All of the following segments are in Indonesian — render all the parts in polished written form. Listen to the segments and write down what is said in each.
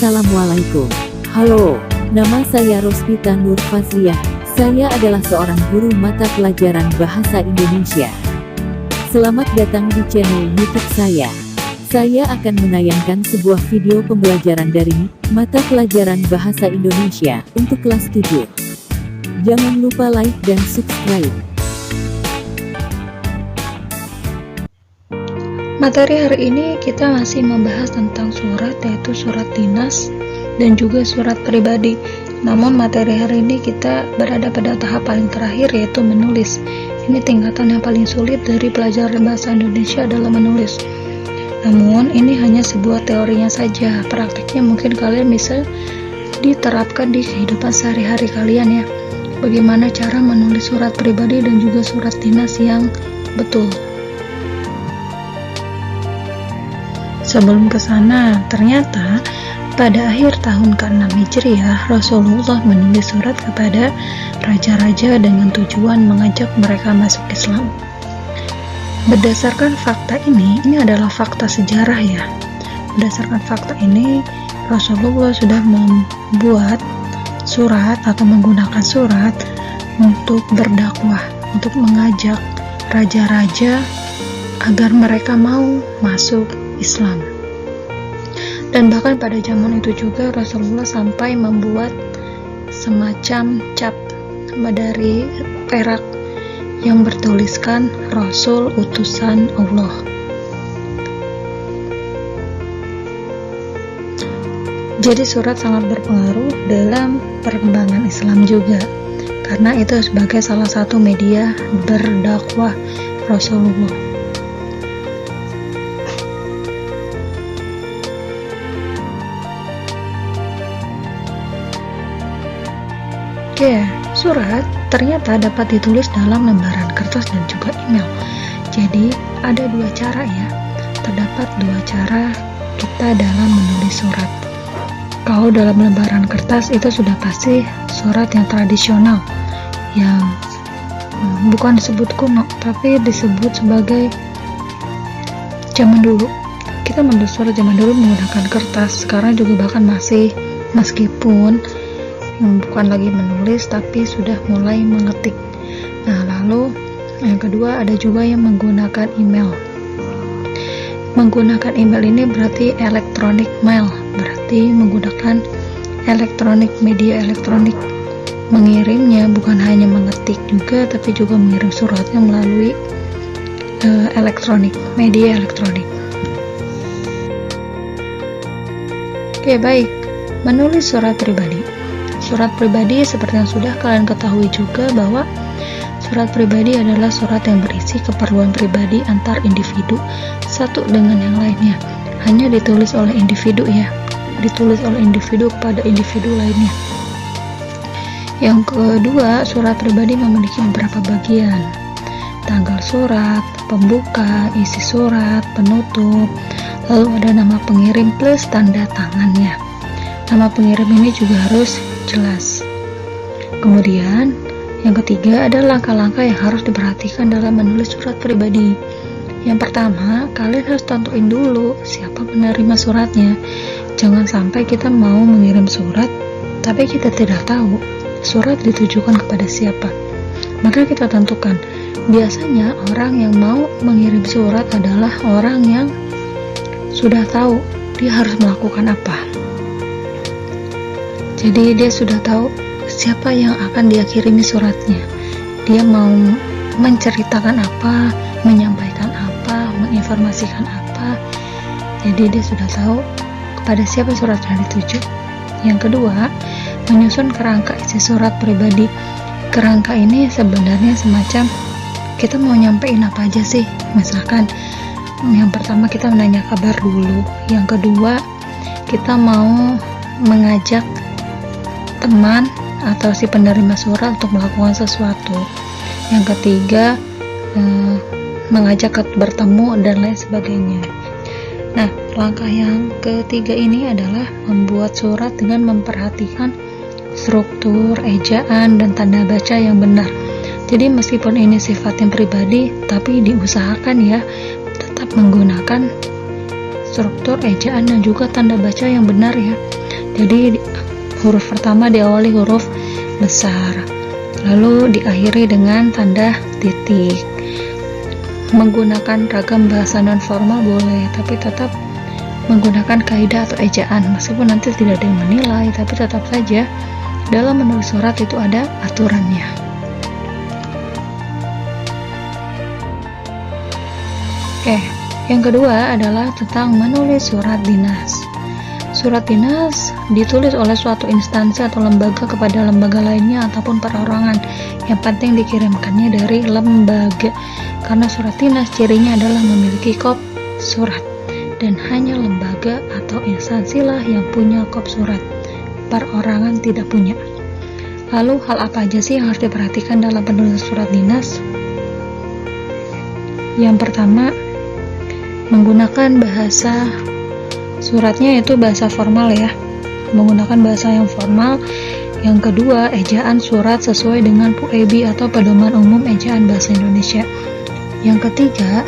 Assalamualaikum. Halo, nama saya Rospita Nur Fazliah. Saya adalah seorang guru mata pelajaran Bahasa Indonesia. Selamat datang di channel YouTube saya. Saya akan menayangkan sebuah video pembelajaran dari mata pelajaran Bahasa Indonesia untuk kelas 7. Jangan lupa like dan subscribe. Materi hari ini kita masih membahas tentang surat, yaitu surat dinas dan juga surat pribadi. Namun materi hari ini kita berada pada tahap paling terakhir, yaitu menulis. Ini tingkatan yang paling sulit dari pelajaran bahasa Indonesia adalah menulis. Namun ini hanya sebuah teorinya saja, prakteknya mungkin kalian bisa diterapkan di kehidupan sehari-hari kalian ya. Bagaimana cara menulis surat pribadi dan juga surat dinas yang betul. Sebelum ke sana, ternyata pada akhir tahun ke-6 Hijriah, Rasulullah menulis surat kepada raja-raja dengan tujuan mengajak mereka masuk Islam. Berdasarkan fakta ini adalah fakta sejarah ya. Berdasarkan fakta ini, Rasulullah sudah membuat surat atau menggunakan surat untuk berdakwah, untuk mengajak raja-raja agar mereka mau masuk Islam. Dan bahkan pada zaman itu juga Rasulullah sampai membuat semacam cap dari perak yang bertuliskan Rasul utusan Allah. Jadi surat sangat berpengaruh dalam perkembangan Islam juga, karena itu sebagai salah satu media berdakwah Rasulullah. Oke, surat ternyata dapat ditulis dalam lembaran kertas dan juga email. Jadi ada dua cara ya. Terdapat dua cara kita dalam menulis surat. Kalau dalam lembaran kertas itu sudah pasti surat yang tradisional, yang bukan disebut kuno, tapi disebut sebagai zaman dulu. Kita menulis surat zaman dulu menggunakan kertas. Sekarang juga bahkan masih, meskipun bukan lagi menulis tapi sudah mulai mengetik. Nah, lalu yang kedua ada juga yang menggunakan email. Menggunakan email ini berarti electronic mail, berarti menggunakan elektronik, media elektronik. Mengirimnya bukan hanya mengetik juga, tapi juga mengirim suratnya melalui elektronik, media elektronik. Oke, baik. Menulis surat pribadi. Surat pribadi seperti yang sudah kalian ketahui juga bahwa surat pribadi adalah surat yang berisi keperluan pribadi antar individu satu dengan yang lainnya. Hanya ditulis oleh individu ya, ditulis oleh individu kepada individu lainnya. Yang kedua, surat pribadi memiliki beberapa bagian. Tanggal surat, pembuka, isi surat, penutup, lalu ada nama pengirim plus tanda tangannya. Nama pengirim ini juga harus jelas. Kemudian yang ketiga ada langkah-langkah yang harus diperhatikan dalam menulis surat pribadi. Yang pertama, kalian harus tentuin dulu siapa penerima suratnya. Jangan sampai kita mau mengirim surat tapi kita tidak tahu surat ditujukan kepada siapa. Maka kita tentukan. Biasanya orang yang mau mengirim surat adalah orang yang sudah tahu dia harus melakukan apa. Jadi dia sudah tahu siapa yang akan dia kirimi suratnya. Dia mau menceritakan apa, menyampaikan apa, menginformasikan apa. Jadi dia sudah tahu kepada siapa suratnya dituju. Yang kedua, menyusun kerangka isi surat pribadi. Kerangka ini sebenarnya semacam kita mau nyampein apa aja sih. Misalkan yang pertama kita menanya kabar dulu. Yang kedua, kita mau mengajak teman atau si penerima surat untuk melakukan sesuatu. Yang ketiga, mengajak bertemu dan lain sebagainya. Nah, langkah yang ketiga ini adalah membuat surat dengan memperhatikan struktur, ejaan, dan tanda baca yang benar. Jadi meskipun ini sifat yang pribadi, tapi diusahakan ya tetap menggunakan struktur, ejaan, dan juga tanda baca yang benar ya. Jadi huruf pertama diawali huruf besar, lalu diakhiri dengan tanda titik. Menggunakan ragam bahasa non-formal boleh, tapi tetap menggunakan kaidah atau ejaan. Meskipun nanti tidak ada yang menilai, tapi tetap saja dalam menulis surat itu ada aturannya. Oke, yang kedua adalah tentang menulis surat dinas. Surat dinas ditulis oleh suatu instansi atau lembaga kepada lembaga lainnya ataupun perorangan. Yang penting dikirimkannya dari lembaga. Karena surat dinas cirinya adalah memiliki kop surat, dan hanya lembaga atau instansi lah yang punya kop surat. Perorangan tidak punya. Lalu hal apa aja sih yang harus diperhatikan dalam penulisan surat dinas? Yang pertama, menggunakan bahasa suratnya itu bahasa formal ya, menggunakan bahasa yang formal. Yang kedua, ejaan surat sesuai dengan PUEB atau Pedoman Umum Ejaan Bahasa Indonesia. Yang ketiga,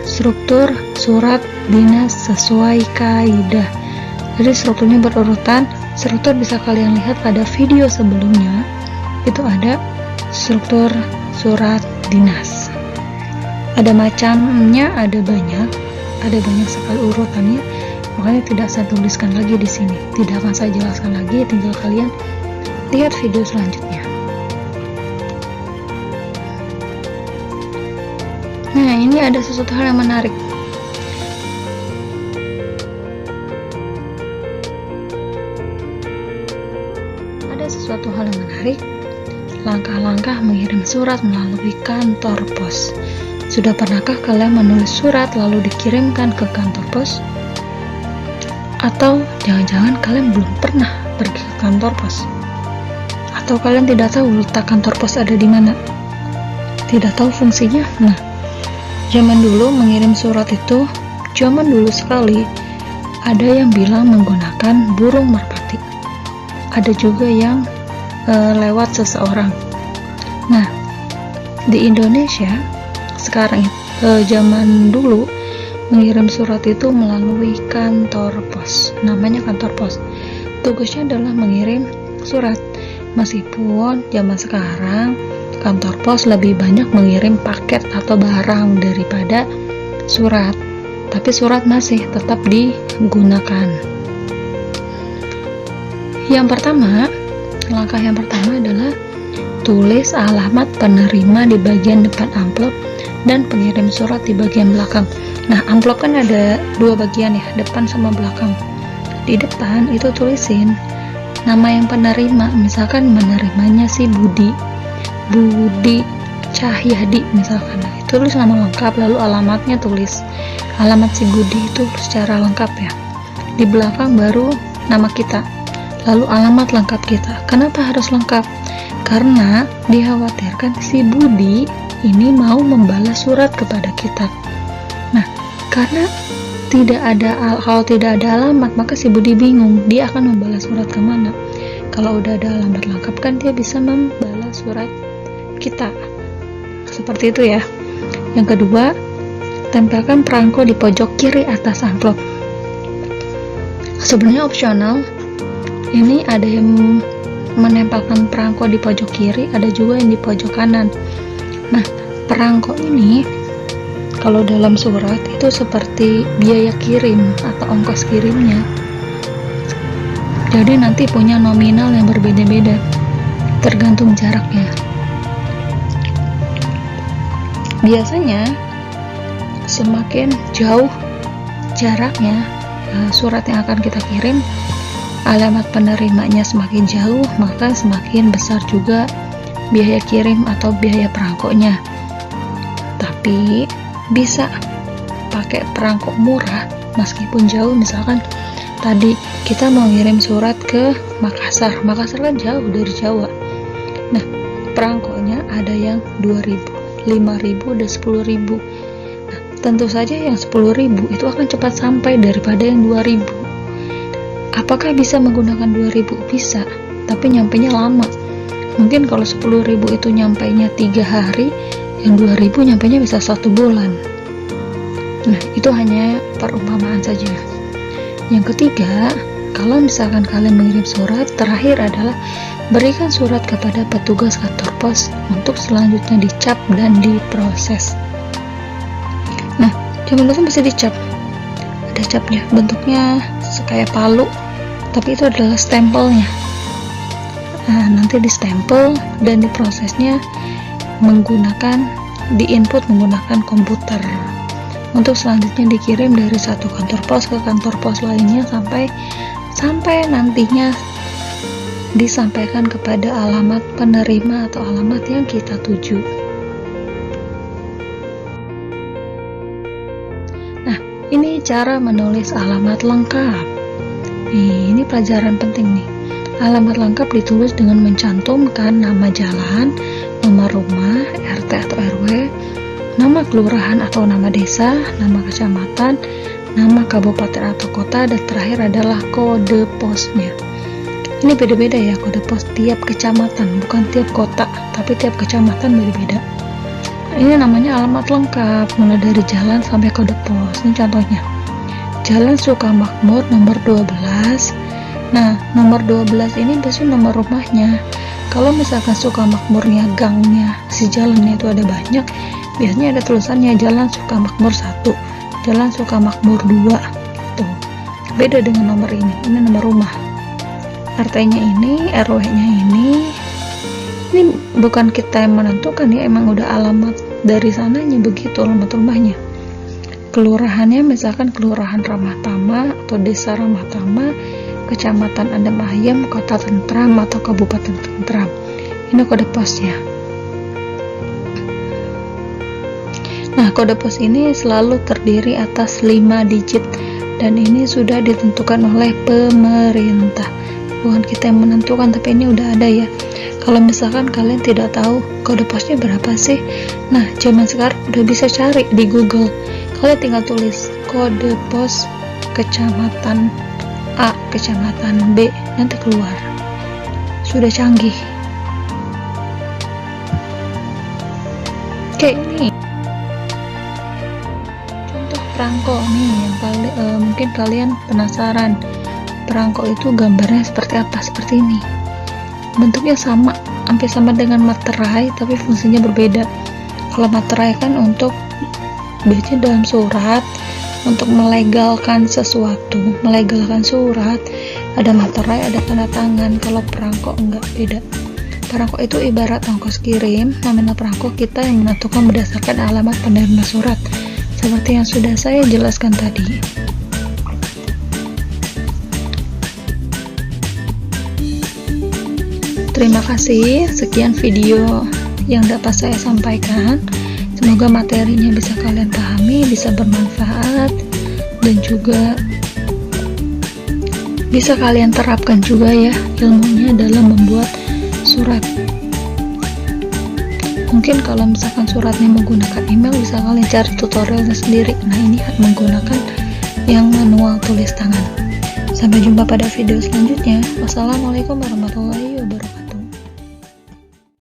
struktur surat dinas sesuai kaidah. Jadi strukturnya berurutan. Struktur bisa kalian lihat pada video sebelumnya, itu ada struktur surat dinas. Ada macamnya, ada banyak sekali urutannya. Makanya tidak saya tuliskan lagi di sini, tidak akan saya jelaskan lagi, tinggal kalian lihat video selanjutnya. Nah, ini ada sesuatu hal yang menarik. Ada sesuatu hal yang menarik. Langkah-langkah mengirim surat melalui kantor pos. Sudah pernahkah kalian menulis surat lalu dikirimkan ke kantor pos? Atau jangan-jangan kalian belum pernah pergi ke kantor pos? Atau kalian tidak tahu letak kantor pos ada di mana? Tidak tahu fungsinya? Nah, zaman dulu mengirim surat itu, zaman dulu sekali, ada yang bilang menggunakan burung merpati. Ada juga yang lewat seseorang. Nah, di Indonesia sekarang zaman dulu mengirim surat itu melalui kantor pos. Namanya kantor pos. Tugasnya adalah mengirim surat. Meskipun zaman sekarang kantor pos lebih banyak mengirim paket atau barang daripada surat, tapi surat masih tetap digunakan. Langkah yang pertama adalah tulis alamat penerima di bagian depan amplop dan pengirim surat di bagian belakang. Nah, amplop kan ada dua bagian ya, depan sama belakang. Di depan itu tulisin nama yang penerima, misalkan menerimanya si Budi Cahyadi misalkan. Nah, tulis nama lengkap, lalu alamatnya tulis alamat si Budi itu secara lengkap ya. Di belakang baru nama kita, lalu alamat lengkap kita. Kenapa harus lengkap? Karena dikhawatirkan si Budi ini mau membalas surat kepada kita. Nah, karena kalau tidak ada alamat, maka si Budi bingung, dia akan membalas surat kemana. Kalau udah ada alamat lengkap kan dia bisa membalas surat kita. Seperti itu ya. Yang kedua, tempelkan perangko di pojok kiri atas amplop. Sebenarnya opsional. Ini ada yang menempelkan perangko di pojok kiri, ada juga yang di pojok kanan. Nah, perangko ini kalau dalam surat itu seperti biaya kirim atau ongkos kirimnya. Jadi nanti punya nominal yang berbeda-beda tergantung jaraknya. Biasanya semakin jauh jaraknya surat yang akan kita kirim, alamat penerimanya semakin jauh, maka semakin besar juga biaya kirim atau biaya perangkonya. Tapi bisa pakai perangko murah meskipun jauh. Misalkan tadi kita mau ngirim surat ke Makassar kan jauh dari Jawa. Nah, perangkonya ada yang 2.000, 5.000, dan 10.000. Nah, tentu saja yang 10.000 itu akan cepat sampai daripada yang 2.000. Apakah bisa menggunakan 2.000? Bisa, tapi nyampainya lama. Mungkin kalau 10.000 itu nyampainya 3 hari, yang 2.000 nyampainya bisa 1 bulan. Nah, itu hanya perumpamaan saja. Yang ketiga, kalau misalkan kalian mengirim surat, terakhir adalah berikan surat kepada petugas kantor pos untuk selanjutnya dicap dan diproses. Nah, zaman dulu masih dicap, ada capnya, bentuknya kayak palu, tapi itu adalah stempelnya. Nah, nanti distempel dan diprosesnya diinput menggunakan komputer untuk selanjutnya dikirim dari satu kantor pos ke kantor pos lainnya sampai nantinya disampaikan kepada alamat penerima atau alamat yang kita tuju. Nah, ini cara menulis alamat lengkap. Ini pelajaran penting nih. Alamat lengkap ditulis dengan mencantumkan nama jalan, nomor rumah, RT atau RW, nama kelurahan atau nama desa, nama kecamatan, nama kabupaten atau kota, dan terakhir adalah kode posnya. Ini beda-beda ya kode pos tiap kecamatan, bukan tiap kota, tapi tiap kecamatan beda-beda. Ini namanya alamat lengkap, mulai dari jalan sampai kode pos. Ini contohnya. Jalan Sukamakmur nomor 12. Nah, nomor 12 ini biasanya nomor rumahnya. Kalau misalkan Sukamakmurnya gangnya, si jalannya itu ada banyak, biasanya ada tulisannya Jalan Sukamakmur 1, Jalan Sukamakmur 2 gitu. Beda dengan nomor ini nomor rumah. RT-nya ini, RW-nya ini bukan kita yang menentukan ya, emang udah alamat dari sananya begitu, alamat rumahnya. Kelurahannya misalkan Kelurahan Ramatama atau Desa Ramatama, Kecamatan Adem Ayem, Kota Tentram atau Kabupaten Tentram. Ini kode posnya. Nah, kode pos ini selalu terdiri atas 5 digit dan ini sudah ditentukan oleh pemerintah. Bukan kita yang menentukan, tapi ini udah ada ya. Kalau misalkan kalian tidak tahu kode posnya berapa sih, nah zaman sekarang udah bisa cari di Google. Kalian tinggal tulis kode pos kecamatan A, kecamatan B, nanti keluar. Sudah canggih. Oke, ini contoh perangko nih yang mungkin kalian penasaran. Perangko itu gambarnya seperti apa? Seperti ini. Bentuknya sama, hampir sama dengan materai, tapi fungsinya berbeda. Kalau materai kan untuk biasanya dalam surat, untuk melegalkan sesuatu, melegalkan surat, ada materai, ada tanda tangan. Kalau perangko enggak, beda. Perangko itu ibarat ongkos kirim. Nominal perangko kita yang menentukan berdasarkan alamat penerima surat, seperti yang sudah saya jelaskan tadi. Terima kasih, sekian video yang dapat saya sampaikan. Semoga materinya bisa kalian pahami, bisa bermanfaat, dan juga bisa kalian terapkan juga ya ilmunya dalam membuat surat. Mungkin kalau misalkan suratnya menggunakan email, bisa kalian cari tutorialnya sendiri. Nah, ini menggunakan yang manual tulis tangan. Sampai jumpa pada video selanjutnya. Wassalamualaikum warahmatullahi wabarakatuh.